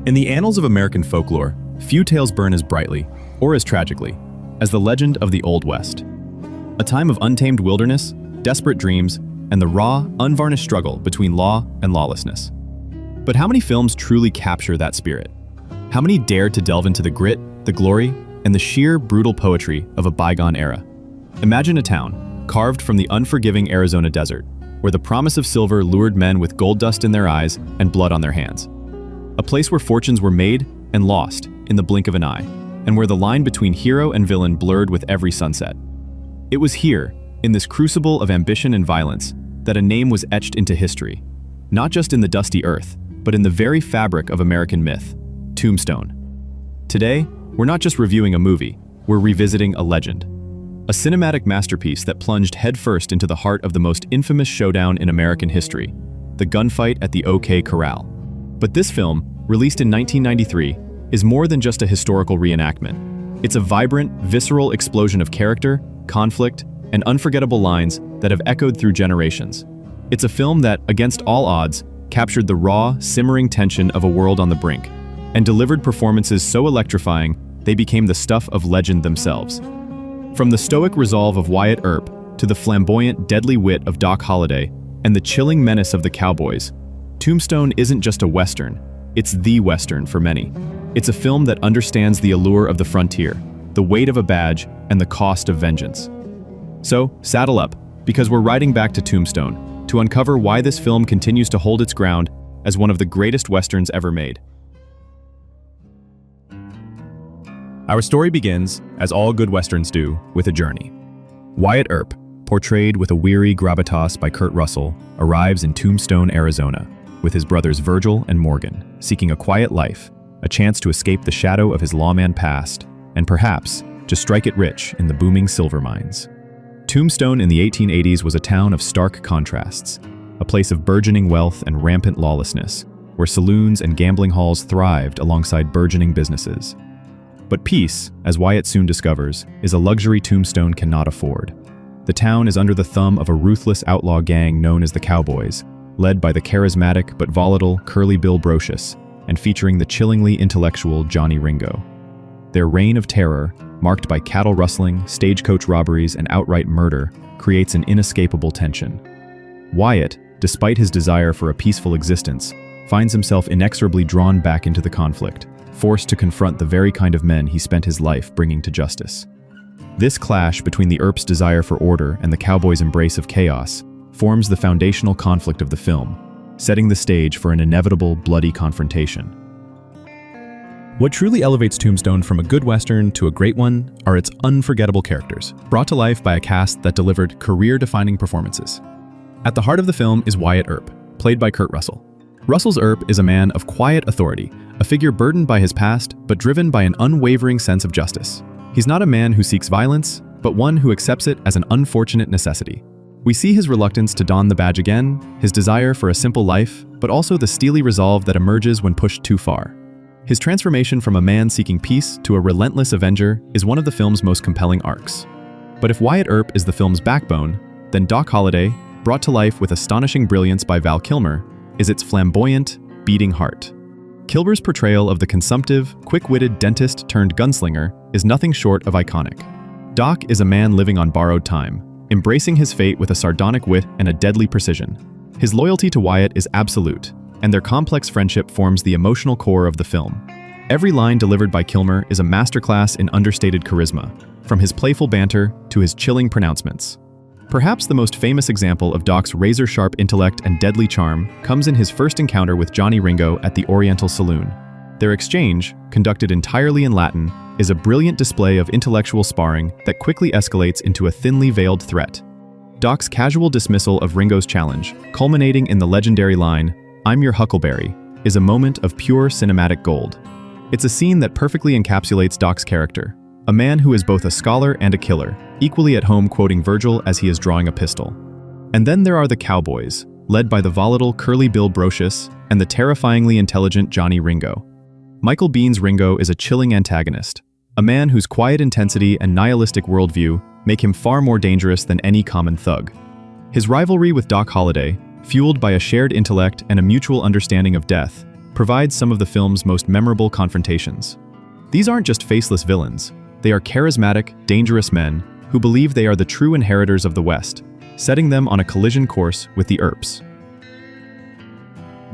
In the annals of American folklore, few tales burn as brightly, or as tragically, as the legend of the Old West. A time of untamed wilderness, desperate dreams, and the raw, unvarnished struggle between law and lawlessness. But how many films truly capture that spirit? How many dare to delve into the grit, the glory, and the sheer, brutal poetry of a bygone era? Imagine a town, carved from the unforgiving Arizona desert, where the promise of silver lured men with gold dust in their eyes and blood on their hands. A place where fortunes were made and lost in the blink of an eye, and where the line between hero and villain blurred with every sunset. It was here, in this crucible of ambition and violence, that a name was etched into history, not just in the dusty earth, but in the very fabric of American myth, Tombstone. Today, we're not just reviewing a movie, we're revisiting a legend. A cinematic masterpiece that plunged headfirst into the heart of the most infamous showdown in American history, the gunfight at the OK Corral. But this film, released in 1993, is more than just a historical reenactment. It's a vibrant, visceral explosion of character, conflict, and unforgettable lines that have echoed through generations. It's a film that, against all odds, captured the raw, simmering tension of a world on the brink, and delivered performances so electrifying they became the stuff of legend themselves. From the stoic resolve of Wyatt Earp to the flamboyant, deadly wit of Doc Holliday and the chilling menace of the Cowboys, Tombstone isn't just a Western, it's the Western for many. It's a film that understands the allure of the frontier, the weight of a badge, and the cost of vengeance. So, saddle up, because we're riding back to Tombstone to uncover why this film continues to hold its ground as one of the greatest Westerns ever made. Our story begins, as all good Westerns do, with a journey. Wyatt Earp, portrayed with a weary gravitas by Kurt Russell, arrives in Tombstone, Arizona, with his brothers Virgil and Morgan, seeking a quiet life, a chance to escape the shadow of his lawman past, and perhaps to strike it rich in the booming silver mines. Tombstone in the 1880s was a town of stark contrasts, a place of burgeoning wealth and rampant lawlessness, where saloons and gambling halls thrived alongside burgeoning businesses. But peace, as Wyatt soon discovers, is a luxury Tombstone cannot afford. The town is under the thumb of a ruthless outlaw gang known as the Cowboys, led by the charismatic but volatile Curly Bill Brocious, and featuring the chillingly intellectual Johnny Ringo. Their reign of terror, marked by cattle rustling, stagecoach robberies, and outright murder, creates an inescapable tension. Wyatt, despite his desire for a peaceful existence, finds himself inexorably drawn back into the conflict, forced to confront the very kind of men he spent his life bringing to justice. This clash between the Earp's desire for order and the Cowboys' embrace of chaos forms the foundational conflict of the film, setting the stage for an inevitable, bloody confrontation. What truly elevates Tombstone from a good Western to a great one are its unforgettable characters, brought to life by a cast that delivered career-defining performances. At the heart of the film is Wyatt Earp, played by Kurt Russell. Russell's Earp is a man of quiet authority, a figure burdened by his past but driven by an unwavering sense of justice. He's not a man who seeks violence, but one who accepts it as an unfortunate necessity. We see his reluctance to don the badge again, his desire for a simple life, but also the steely resolve that emerges when pushed too far. His transformation from a man seeking peace to a relentless avenger is one of the film's most compelling arcs. But if Wyatt Earp is the film's backbone, then Doc Holliday, brought to life with astonishing brilliance by Kilmer, is its flamboyant, beating heart. Kilmer's portrayal of the consumptive, quick-witted dentist-turned-gunslinger is nothing short of iconic. Doc is a man living on borrowed time, embracing his fate with a sardonic wit and a deadly precision. His loyalty to Wyatt is absolute, and their complex friendship forms the emotional core of the film. Every line delivered by Kilmer is a masterclass in understated charisma, from his playful banter to his chilling pronouncements. Perhaps the most famous example of Doc's razor-sharp intellect and deadly charm comes in his first encounter with Johnny Ringo at the Oriental Saloon. Their exchange, conducted entirely in Latin, is a brilliant display of intellectual sparring that quickly escalates into a thinly veiled threat. Doc's casual dismissal of Ringo's challenge, culminating in the legendary line, "I'm your huckleberry," is a moment of pure cinematic gold. It's a scene that perfectly encapsulates Doc's character, a man who is both a scholar and a killer, equally at home quoting Virgil as he is drawing a pistol. And then there are the Cowboys, led by the volatile Curly Bill Brocious and the terrifyingly intelligent Johnny Ringo. Michael Biehn's Ringo is a chilling antagonist, a man whose quiet intensity and nihilistic worldview make him far more dangerous than any common thug. His rivalry with Doc Holliday, fueled by a shared intellect and a mutual understanding of death, provides some of the film's most memorable confrontations. These aren't just faceless villains. They are charismatic, dangerous men who believe they are the true inheritors of the West, setting them on a collision course with the Earps.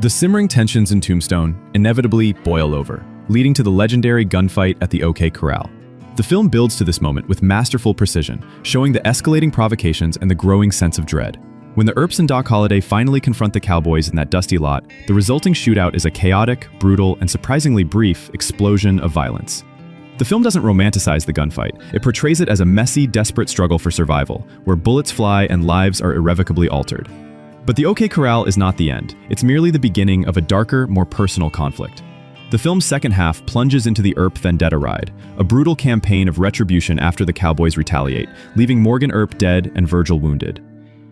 The simmering tensions in Tombstone inevitably boil over, leading to the legendary gunfight at the OK Corral. The film builds to this moment with masterful precision, showing the escalating provocations and the growing sense of dread. When the Earps and Doc Holliday finally confront the Cowboys in that dusty lot, the resulting shootout is a chaotic, brutal, and surprisingly brief explosion of violence. The film doesn't romanticize the gunfight. It portrays it as a messy, desperate struggle for survival, where bullets fly and lives are irrevocably altered. But the OK Corral is not the end. It's merely the beginning of a darker, more personal conflict. The film's second half plunges into the Earp vendetta ride, a brutal campaign of retribution after the Cowboys retaliate, leaving Morgan Earp dead and Virgil wounded.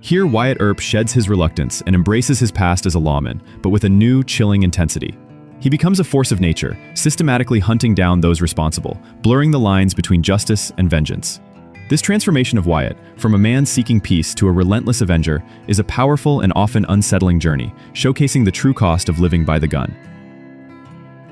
Here, Wyatt Earp sheds his reluctance and embraces his past as a lawman, but with a new, chilling intensity. He becomes a force of nature, systematically hunting down those responsible, blurring the lines between justice and vengeance. This transformation of Wyatt, from a man seeking peace to a relentless avenger, is a powerful and often unsettling journey, showcasing the true cost of living by the gun.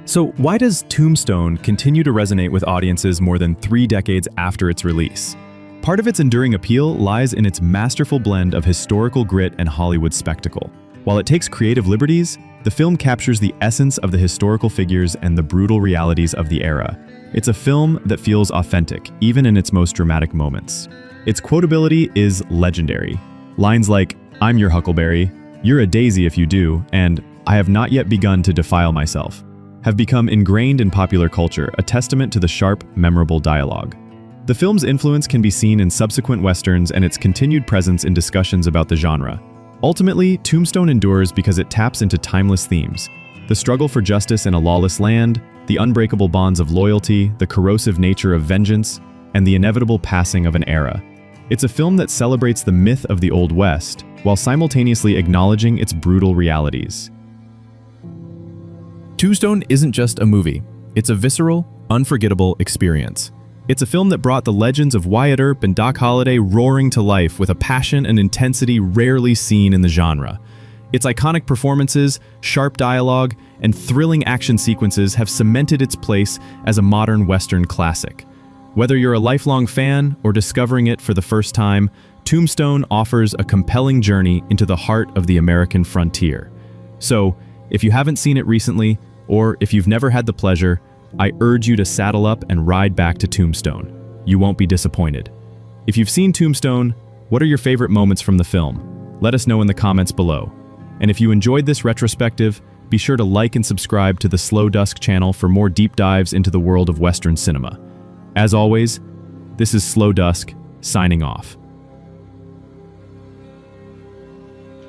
So why does Tombstone continue to resonate with audiences more than 3 decades after its release? Part of its enduring appeal lies in its masterful blend of historical grit and Hollywood spectacle. While it takes creative liberties, the film captures the essence of the historical figures and the brutal realities of the era. It's a film that feels authentic, even in its most dramatic moments. Its quotability is legendary. Lines like, "I'm your huckleberry," "You're a daisy if you do," and "I have not yet begun to defile myself," have become ingrained in popular culture, a testament to the sharp, memorable dialogue. The film's influence can be seen in subsequent westerns and its continued presence in discussions about the genre. Ultimately, Tombstone endures because it taps into timeless themes: the struggle for justice in a lawless land, the unbreakable bonds of loyalty, the corrosive nature of vengeance, and the inevitable passing of an era. It's a film that celebrates the myth of the Old West, while simultaneously acknowledging its brutal realities. Tombstone isn't just a movie. It's a visceral, unforgettable experience. It's a film that brought the legends of Wyatt Earp and Doc Holliday roaring to life with a passion and intensity rarely seen in the genre. Its iconic performances, sharp dialogue, and thrilling action sequences have cemented its place as a modern Western classic. Whether you're a lifelong fan or discovering it for the first time, Tombstone offers a compelling journey into the heart of the American frontier. So, if you haven't seen it recently, or if you've never had the pleasure, I urge you to saddle up and ride back to Tombstone. You won't be disappointed. If you've seen Tombstone, what are your favorite moments from the film? Let us know in the comments below. And if you enjoyed this retrospective, be sure to like and subscribe to the Slow Dusk channel for more deep dives into the world of Western cinema. As always, this is Slow Dusk, signing off.